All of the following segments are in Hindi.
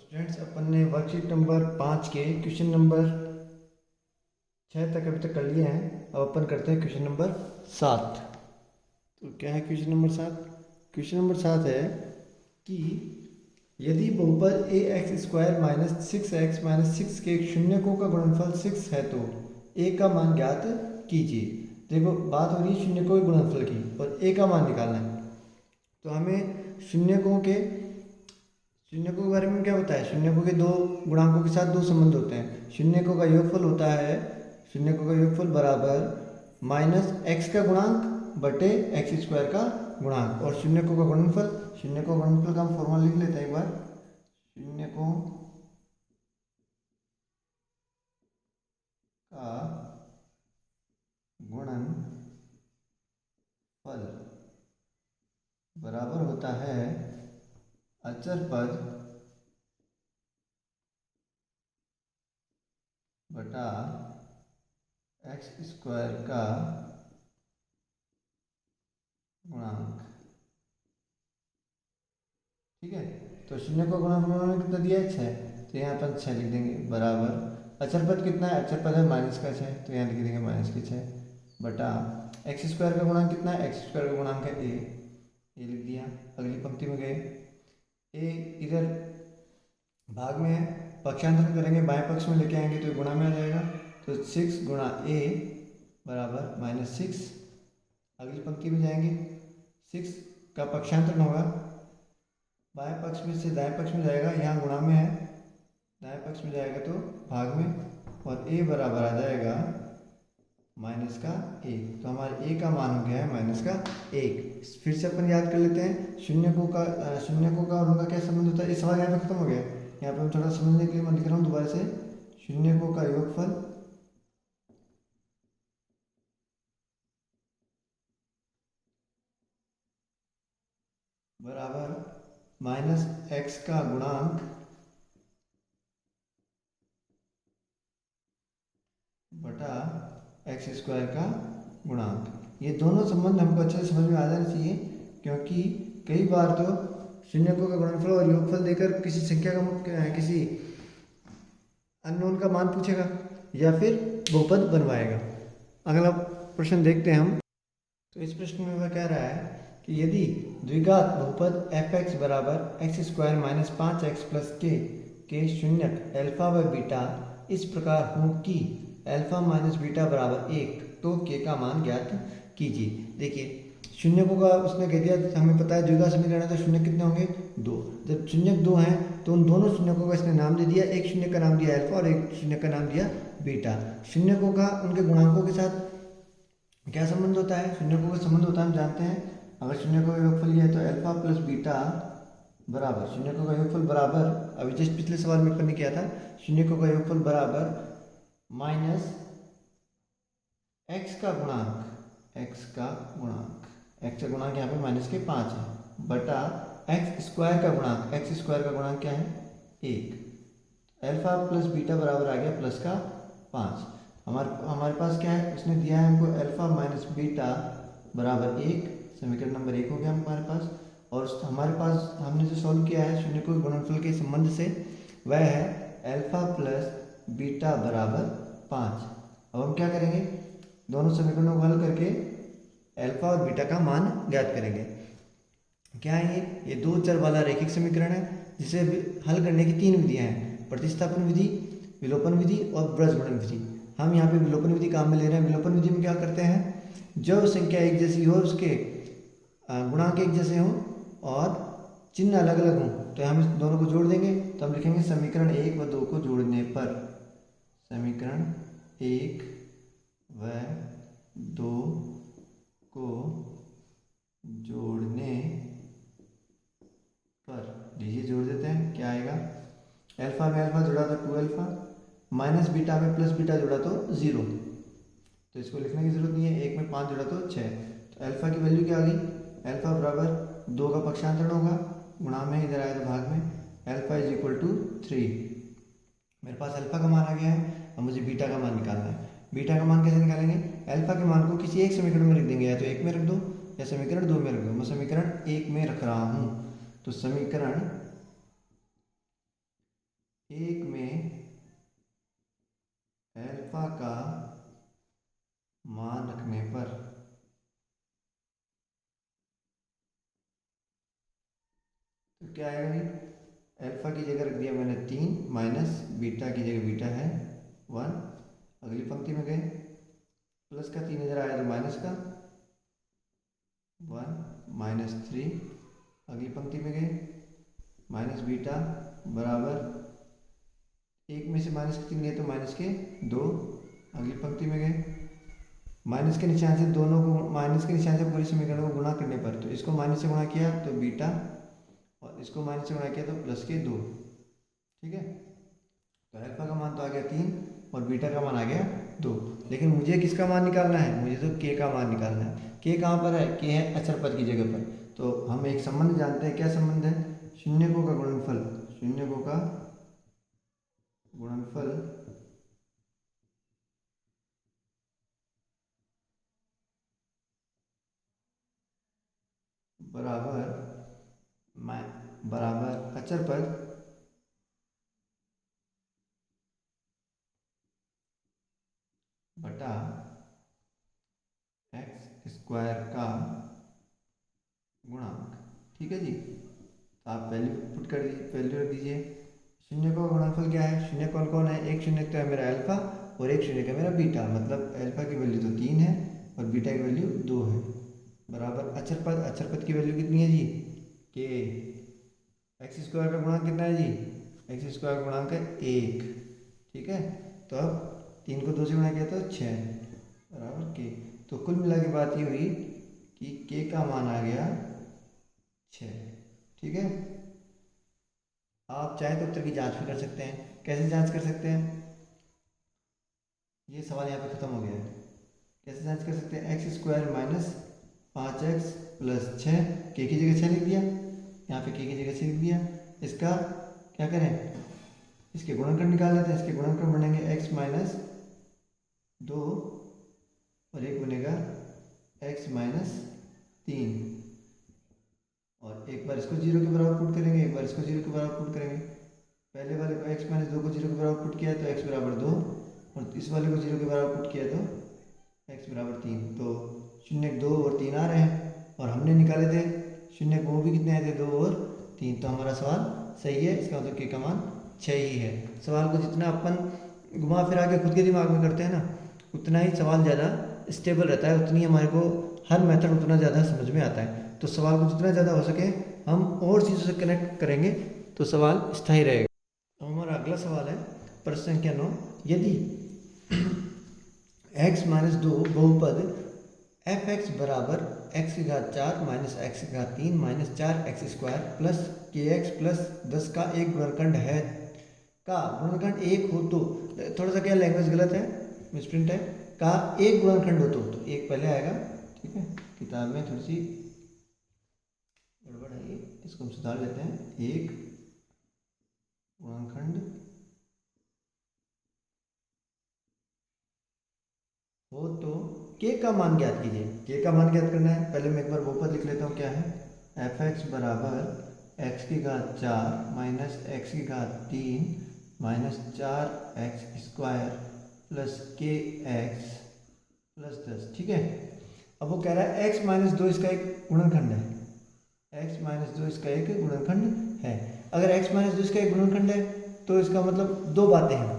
स्टूडेंट्स, अपन ने वर्कशीट नंबर 5 के क्वेश्चन नंबर 6 तक अभी तक कर लिए हैं। अब अपन करते हैं क्वेश्चन नंबर 7। तो क्या है क्वेश्चन नंबर 7? क्वेश्चन नंबर 7 है कि यदि बहुपद a x square minus 6x minus 6 के शून्यकों का गुणनफल 6 है तो ए का मान ज्ञात कीजिए। देखो, बात हो रही है शून्यकों के गुणनफल की और ए का मान निकालना है। तो हमें शून्यकों के बारे में क्या होता है? शून्यकों के दो गुणांकों के साथ दो संबंध होते हैं। शून्यकों का योगफल होता है, शून्यकों का योगफल बराबर माइनस एक्स का गुणांक बटे एक्स स्क्वायर का गुणांक, और शून्यकों का गुणनफल, शून्यकों का गुणनफल का हम फॉर्मूला लिख लेते हैं एक बार। शून्यकों का गुणनफल बराबर होता है अचर पद बटा एक्स स्क्वायर का गुणांक। ठीक है, तो शून्य को गुणांक में कितना दिया है? 6, तो यहाँ पर 6 लिख देंगे बराबर अचर पद कितना है? अचर पद है माइनस का 6, तो यहाँ लिख देंगे माइनस के 6 बटा एक्स स्क्वायर का गुणांक कितना है? एक्स स्क्वायर का गुणांक है ए लिख दिया। अगली पंक्ति में गए, ए इधर भाग में है, पक्षांतर करेंगे, बाएं पक्ष में लेके आएंगे तो गुणा में आ जाएगा। तो 6 गुणा ए बराबर माइनस 6। अगली पंक्ति में जाएंगे, 6 का पक्षांतरण होगा, बाएं पक्ष में से दाएं पक्ष में जाएगा, यहाँ गुणा में है, दाएं पक्ष में जाएगा तो भाग में, और ए बराबर आ जाएगा माइनस का 1। तो हमारे ए का मान हो गया है माइनस का 1। फिर से अपन याद कर लेते हैं शून्यकों का और उनका क्या संबंध होता है। इस सवाल यहाँ पे खत्म हो गया। यहाँ पे हम थोड़ा समझने के लिए मैं लिख रहा हूँ दोबारा से। शून्यकों का योगफल बराबर माइनस एक्स का गुणांक बटा एक्स स्क्वायर का गुणांक। ये दोनों संबंध हमको अच्छे से समझ में आ जाना चाहिए, क्योंकि कई बार तो शून्यकों का गुणनफल और योगफल देकर किसी संख्या का, किसी अननोन का मान पूछेगा या फिर बहुपद बनवाएगा। अगला प्रश्न देखते हैं हम। तो इस प्रश्न में वह कह रहा है कि यदि द्विघात बहुपद एफ एक्स बराबर x square minus 5x plus के शून्यक अल्फा व बीटा इस प्रकार हों कि अल्फा माइनस बीटा बराबर 1, तो के का मान ज्ञात कीजिए। देखिए, शून्यकों का उसने कह दिया, हमें पता है द्विघात समीकरण है तो शून्य कितने होंगे? 2। जब शून्यक 2 हैं तो उन दोनों शून्यकों का इसने नाम दे दिया। एक शून्य का नाम दिया अल्फा और एक शून्य का नाम दिया बीटा। शून्यकों का उनके गुणांकों के साथ क्या संबंध होता है? शून्यकों का संबंध होता है, हम जानते हैं। अगर शून्यकों का योगफल लिया है तो अल्फा प्लस बीटा बराबर, शून्यकों का योगफल बराबर, अभी जस्ट पिछले सवाल में अपन ने किया था, शून्यकों का योगफल बराबर माइनस एक्स का गुणांक, एक्स का गुणांक यहाँ पे माइनस के 5 है, बटा एक्स स्क्वायर का गुणांक, एक्स स्क्वायर का गुणांक क्या है? 1। अल्फा प्लस बीटा बराबर आ गया प्लस का 5। हमारे पास क्या है? उसने दिया है हमको अल्फा माइनस बीटा बराबर 1, समीकरण नंबर 1 हो गया हमारे पास। और हमारे पास हमने जो सॉल्व किया है शून्यकों के गुणनफल के संबंध से, वह है अल्फा प्लस बीटा बराबर 5। अब हम क्या करेंगे? दोनों समीकरणों को हल करके अल्फा और बीटा का मान ज्ञात करेंगे। क्या है ये? दो चर वाला रैखिक समीकरण है, जिसे हल करने की 3 विधियां हैं: प्रतिस्थापन विधि, विलोपन विधि और ब्रजगुणन विधि। हम यहाँ पे विलोपन विधि काम में ले रहे हैं। विलोपन विधि में क्या करते हैं? जो संख्या एक जैसी हो, उसके गुणांक एक जैसे हों और चिन्ह अलग अलग हों, तो हम इस दोनों को जोड़ देंगे। तो हम लिखेंगे समीकरण 1 व 2 को जोड़ने पर, समीकरण 1 व 2 को जोड़ने पर, लीजिए जोड़ देते हैं, क्या आएगा? अल्फा में अल्फा जोड़ा तो 2 अल्फा, माइनस बीटा में प्लस बीटा जोड़ा तो 0, तो इसको लिखने की जरूरत नहीं है। 1 में 5 जोड़ा तो 6, तो अल्फा की वैल्यू क्या आ गई? अल्फा बराबर 2 का पक्षांतरण होगा, गुणा में इधर आया तो भाग में, अल्फा इज इक्वल टू 3। मेरे पास अल्फा का मान आ गया है, अब मुझे बीटा का मान निकालना है। बीटा का मान कैसे निकालेंगे? अल्फा के मान को किसी एक समीकरण में रख देंगे, या तो 1 में रख दो या समीकरण 2 में रख दो। मैं समीकरण 1 में रख रहा हूँ, तो समीकरण एक में अल्फा का मान रखने पर तो क्या आएगा भाई, अल्फा की जगह रख दिया मैंने 3 माइनस बीटा की जगह बीटा है 1, अगली पंक्ति में गए प्लस का 3 इधर आया तो माइनस का 1 माइनस 3, अगली पंक्ति में गए माइनस बीटा बराबर एक में से माइनस के 3 गए तो माइनस के 2, अगली पंक्ति में गए माइनस के निशान से दोनों को, माइनस के निशान से पूरी समीकरण को गुणा करने पर तो इसको माइनस से गुणा किया तो बीटा और इसको माइनस से गुणा किया तो प्लस के 2। ठीक है, तो अल्फा का मान तो आ गया 3 और बीटा का मान आ गया 2, लेकिन मुझे किसका मान निकालना है, मुझे तो के का मान निकालना है। के कहाँ पर है, के है अचर पद की जगह पर। तो हम एक संबंध जानते हैं, क्या संबंध है, शून्यकों का गुणनफल, शून्यकों का गुणनफल बराबर अचर पद बटा एक्स स्क्वायर का गुणांक। ठीक है जी, तो आप वैल्यू पुट कर दीजिए, वैल्यू रख दीजिए। शून्य का गुणनफल क्या है, शून्य कौन कौन है, एक शून्य तो है मेरा अल्फा और एक शून्य का मेरा बीटा, मतलब अल्फा की वैल्यू तो 3 है और बीटा की वैल्यू 2 है, बराबर अचर पद, अचर पद की वैल्यू कितनी है जी, के एक्स स्क्वायर का गुणांक कितना है जी, एक्स स्क्वायर का गुणांक है 1। ठीक है, तो अब 3 को 2 से गुणा किया तो 6 बराबर के। तो कुल मिला के बात ये हुई कि के का मान आ गया 6। ठीक है, आप चाहे तो उत्तर की जांच भी कर सकते हैं। कैसे जांच कर सकते हैं, ये सवाल यहाँ पे खत्म हो गया है। कैसे जांच कर सकते हैं, x square minus 5x plus 6, के की जगह 6 लिख दिया, यहाँ पे के की जगह 6 लिख दिया। इसका क्या करें, इसके गुणनखंड निकाल लेते हैं। इसके गुणनखंड बनेंगे x माइनस 2 और एक बनेगा x माइनस 3, और एक बार इसको 0 के बराबर पुट करेंगे, एक बार इसको 0 के बराबर पुट करेंगे। पहले वाले को x माइनस 2 को 0 के बराबर पुट किया तो x बराबर 2, और इस वाले को 0 के बराबर पुट किया तो x बराबर 3। तो 0 2 और 3 आ रहे हैं, और हमने निकाले थे 0 वो भी कितने आए थे, 2 और 3। तो हमारा सवाल सही है, इसका मतलब के का मान 6 ही है। सवाल को जितना अपन घुमा फिरा के खुद के दिमाग में करते हैं ना, उतना ही सवाल ज़्यादा स्टेबल रहता है, उतनी हमारे को हर मेथड उतना ज़्यादा समझ में आता है। तो सवाल को जितना ज़्यादा हो सके हम और चीज़ों से कनेक्ट करेंगे तो सवाल स्थायी रहेगा। अब हमारा अगला सवाल है प्रश्न संख्या 9, यदि x माइनस 2 बहुपद एफ एक्स बराबर एक्स की घात 4 माइनस एक्स की घात 3 माइनस 4x स्क्वायर प्लस के एक्स प्लस 10 का एक गुणनखंड है, का गुणनखंड एक हो तो, थोड़ा सा क्या लैंग्वेज गलत है, मिसप्रिंट है, का एक गुणनखंड हो तो एक पहले आएगा। ठीक है, किताब में थोड़ी सी गड़बड़ है, ये इसको हम सुधार लेते हैं। एक गुणनखंड हो तो के का मान ज्ञात कीजिए। के का मान ज्ञात करना है, पहले मैं एक बार बहुपद लिख लेता हूँ, क्या है, एफ एक्स बराबर एक्स की घात 4 माइनस एक्स की घात 3 माइनस 4x स्क्वायर प्लस के एक्स प्लस 10। ठीक है, अब वो कह रहा है x माइनस 2 इसका एक गुणनखंड है, x माइनस 2 इसका एक गुणनखंड है। अगर x माइनस 2 इसका एक गुणनखंड है तो इसका मतलब दो बातें हैं,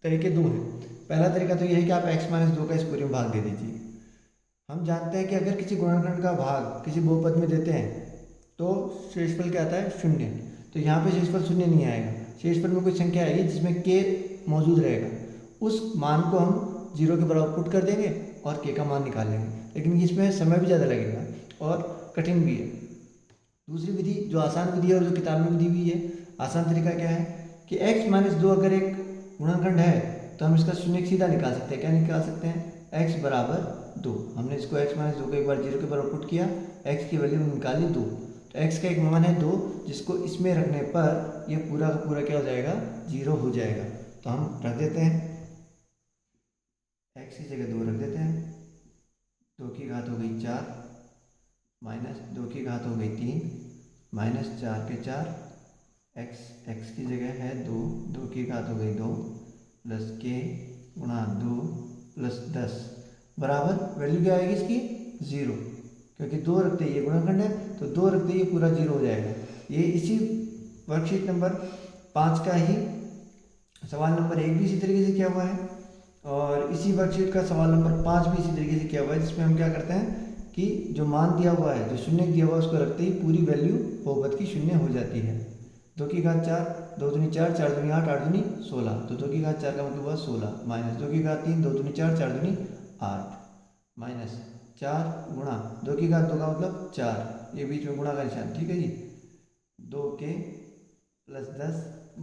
तरीके दो हैं। पहला तरीका तो यह है कि आप x माइनस 2 का इस पूरे में भाग दे दीजिए। हम जानते हैं कि अगर किसी गुणनखंड का भाग किसी बहुपद में देते हैं तो शेषफल क्या आता है, शून्य। तो यहाँ पे शेषफल शून्य नहीं आएगा, शेषफल में कोई संख्या आएगी जिसमें k मौजूद रहेगा, उस मान को हम 0 के बराबर पुट कर देंगे और k का मान निकाल लेंगे। लेकिन इसमें समय भी ज़्यादा लगेगा और कठिन भी है। दूसरी विधि जो आसान विधि है और जो किताब में भी दी हुई है, आसान तरीका क्या है कि x माइनस 2 अगर एक गुणनखंड है तो हम इसका शून्य सीधा निकाल सकते हैं। क्या निकाल सकते हैं, x बराबर 2। हमने इसको x माइनस 2 को एक बार 0 के बराबर पुट किया, x की वैल्यू निकाली 2, तो x का एक मान है 2, जिसको इसमें रखने पर ये पूरा का पूरा क्या हो जाएगा, 0 हो जाएगा। तो हम रख देते हैं, x की जगह 2 रख देते हैं, 2 की घात हो गई 4 माइनस 2 की घात हो गई 3 माइनस 4 के 4 एक्स की जगह है 2, 2 की घात हो गई 2 प्लस के गुणा 2 प्लस 10 बराबर वैल्यू क्या आएगी इसकी 0, क्योंकि 2 रखते ही ये गुणनखंड है तो 2 रखते ही पूरा 0 हो जाएगा। ये इसी वर्कशीट नंबर 5 का ही सवाल नंबर 1 भी इसी तरीके से किया हुआ है और इसी वर्कशीट का सवाल नंबर 5 भी इसी तरीके से किया हुआ है, जिसमें हम क्या करते हैं कि जो मान दिया हुआ है, जो शून्य दिया हुआ है, उसको रखते ही पूरी वैल्यू बहुपद की शून्य हो जाती है। 2 की घात 4, 2 दूनी 4, 4 दूनी 8, 8 दूनी 16, तो 2 की घात 4 का मतलब हुआ 16 माइनस 2 की घात 3, 2 दूनी 4, 4 दूनी 8 माइनस 4 गुणा 2 की घात 2 का मतलब 4, ये बीच में गुणा का निशान, ठीक है जी। 2 के प्लस 10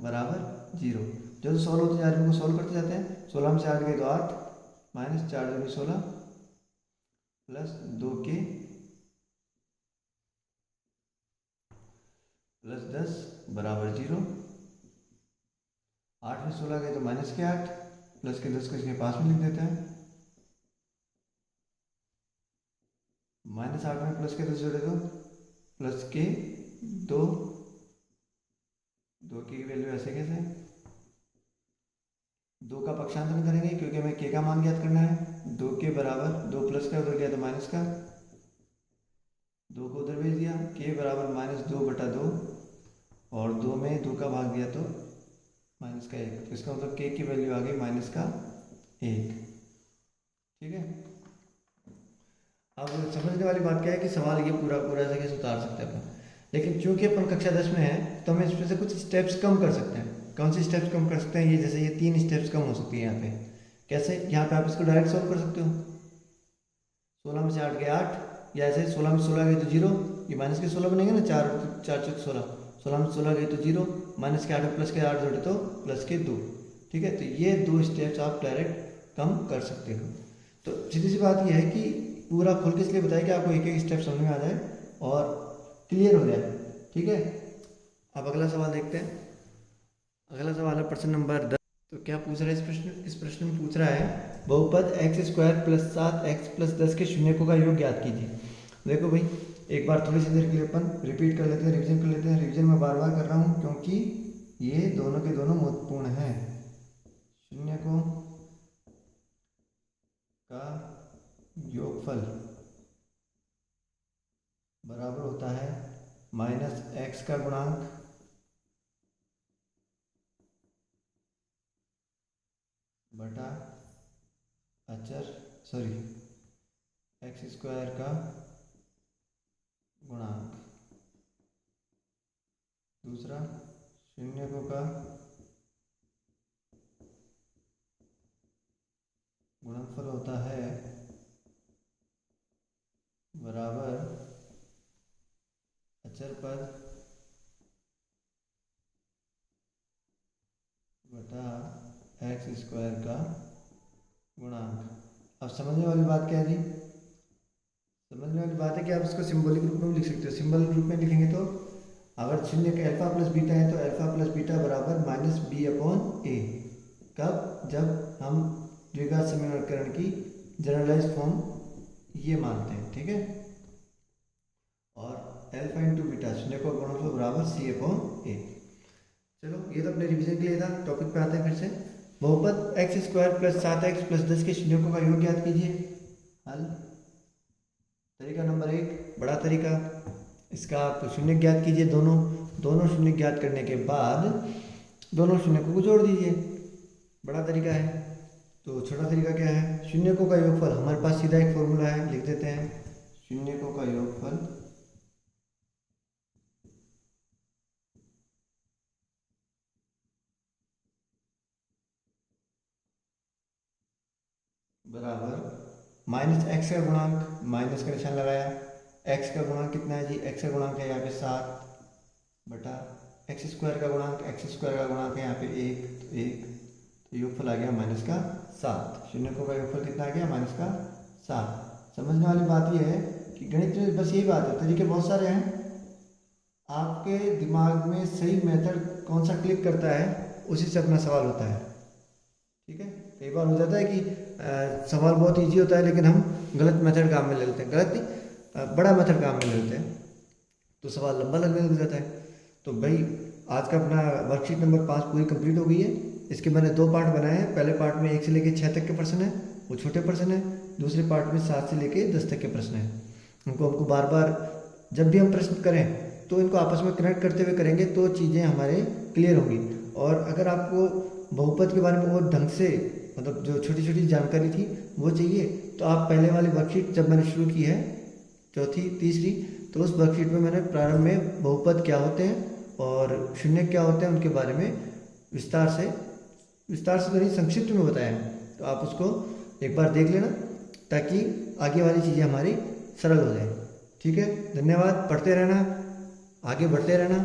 बराबर 0। जो सॉल्व होते जा रहे हैं उनको सॉल्व करते जाते हैं। 16 में से 8 गए तो 8 माइनस 4 दूनी 16 प्लस 2 के प्लस 10 बराबर 0। 8 में 16 गए तो माइनस के 8 प्लस के 10 को इसके पास में लिख देते हैं। माइनस 8 में प्लस के 10 जोड़े तो प्लस के 2, 2 की वैल्यू ऐसे कैसे 2 का पक्षांतर करेंगे क्योंकि हमें के का मान ज्ञात करना है। 2 के बराबर 2 प्लस का उधर गया तो माइनस का, 2 को उधर भेज दिया, के बराबर -2/2 और 2 में 2 का भाग दिया तो माइनस का 1, तो इसका मतलब के की वैल्यू आ गई माइनस का 1, ठीक है। अब समझने वाली बात क्या है कि सवाल ये पूरा ऐसे कैसे उतार सकते हैं अपन, लेकिन चूंकि अपन कक्षा 10 में है तो हम इसमें से कुछ स्टेप्स कम कर सकते हैं। कौन सी स्टेप्स कम कर सकते हैं, ये जैसे ये 3 स्टेप्स कम हो सकती है यहाँ पे। कैसे, यहाँ पे आप इसको डायरेक्ट सॉल्व कर सकते हो। 16 में से 8 गए 8, या ऐसे 16 में 16 गए तो 0, ये माइनस के 16 बनेंगे ना, 4 4 चौक 16, 16 में 16 गए तो 0, माइनस के 8 प्लस के 8 जोड़े तो प्लस के 2, ठीक है। तो ये 2 स्टेप्स आप डायरेक्ट कम कर सकते हो। तो सीधी सी बात यह है कि पूरा खुल के इसलिए बताया कि आपको एक एक स्टेप समझ में आ जाए और क्लियर हो जाए, ठीक है। अब अगला सवाल देखते हैं। अगला सवाल है प्रश्न नंबर 10। तो क्या पूछ रहा है इस प्रश्न में पूछ रहा है बहुपद x² + 7x + 10 के शून्यकों का योग ज्ञात कीजिए। देखो भाई, एक बार थोड़ी सी देर के लिए अपन रिपीट कर लेते हैं, रिवीजन कर लेते हैं। रिवीजन मैं बार बार कर रहा हूँ क्योंकि ये दोनों के दोनों महत्वपूर्ण हैं। शून्यकों का योगफल बराबर होता है -x का गुणांक बटा अचर x² का गुणांक। दूसरा, शून्यकों का गुणनफल होता है बराबर अचर पद बटा x² का गुणांक। अब समझने वाली बात क्या है जी, समझने वाली बात है कि आप इसको सिंबॉलिक रूप में लिख सकते हो। सिंबॉलिक रूप में लिखेंगे तो अगर शून्य का अल्फा प्लस बीटा है तो अल्फा प्लस बीटा बराबर -b/a। कब, जब हम द्विघात समीकरण की जनरलाइज फॉर्म ये मानते हैं, ठीक है। और अल्फा इंटू बीटा शून्य को गुणनफल बराबर c/a। चलो, ये तो अपने रिवीजन के लिए था। टॉपिक पे आते हैं फिर से। बहुपद x² + 7x + 10 के शून्यकों का योग ज्ञात कीजिए। हल। तरीका नंबर 1, बड़ा तरीका, इसका आप शून्य ज्ञात कीजिए। दोनों शून्य ज्ञात करने के बाद दोनों शून्यकों को जोड़ दीजिए, बड़ा तरीका है। तो छोटा तरीका क्या है, शून्यकों का योगफल। हमारे पास सीधा एक फॉर्मूला है, लिख देते हैं। शून्यकों का योगफल बराबर -x का गुणांक, माइनस का निशान लगाया। x का गुणांक कितना है जी, x का गुणांक है यहाँ पे 7 बटा x² का गुणांक, x² का गुणांक है यहाँ पे 1, तो 1, तो योगफल आ गया -7। शून्यकों का योगफल कितना आ गया, -7। समझने वाली बात यह है कि गणित में बस यही बात है, तरीके बहुत सारे हैं। आपके दिमाग में सही मेथड कौन सा क्लिक करता है उसी से अपना सवाल होता है, ठीक है। कई बार हो जाता है कि सवाल बहुत इजी होता है लेकिन हम गलत मेथड काम में ले लेते हैं, गलत नहीं, बड़ा मेथड काम में ले लेते हैं, तो सवाल लंबा लगने लग जाता है। तो भाई आज का अपना वर्कशीट नंबर 5 पूरी कंप्लीट हो गई है। इसके मैंने 2 पार्ट बनाए हैं। पहले पार्ट में 1 से लेकर 6 तक के प्रश्न है, वो छोटे प्रश्न है। दूसरे पार्ट में 7 से लेकर 10 तक के प्रश्न है। हमको बार बार जब भी हम प्रश्न करें तो इनको आपस में कनेक्ट करते हुए करेंगे तो चीज़ें हमारे क्लियर होंगी। और अगर आपको बहुपद के बारे में और ढंग से मतलब जो छोटी छोटी जानकारी थी वो चाहिए तो आप पहले वाली वर्कशीट जब मैंने शुरू की है, चौथी तीसरी, तो उस वर्कशीट में मैंने प्रारंभ में बहुपद क्या होते हैं और शून्य क्या होते हैं उनके बारे में विस्तार से तो नहीं संक्षिप्त में बताया है। तो आप उसको एक बार देख लेना ताकि आगे वाली चीज़ें हमारी सरल हो जाए। ठीक है, धन्यवाद। पढ़ते रहना, आगे बढ़ते रहना।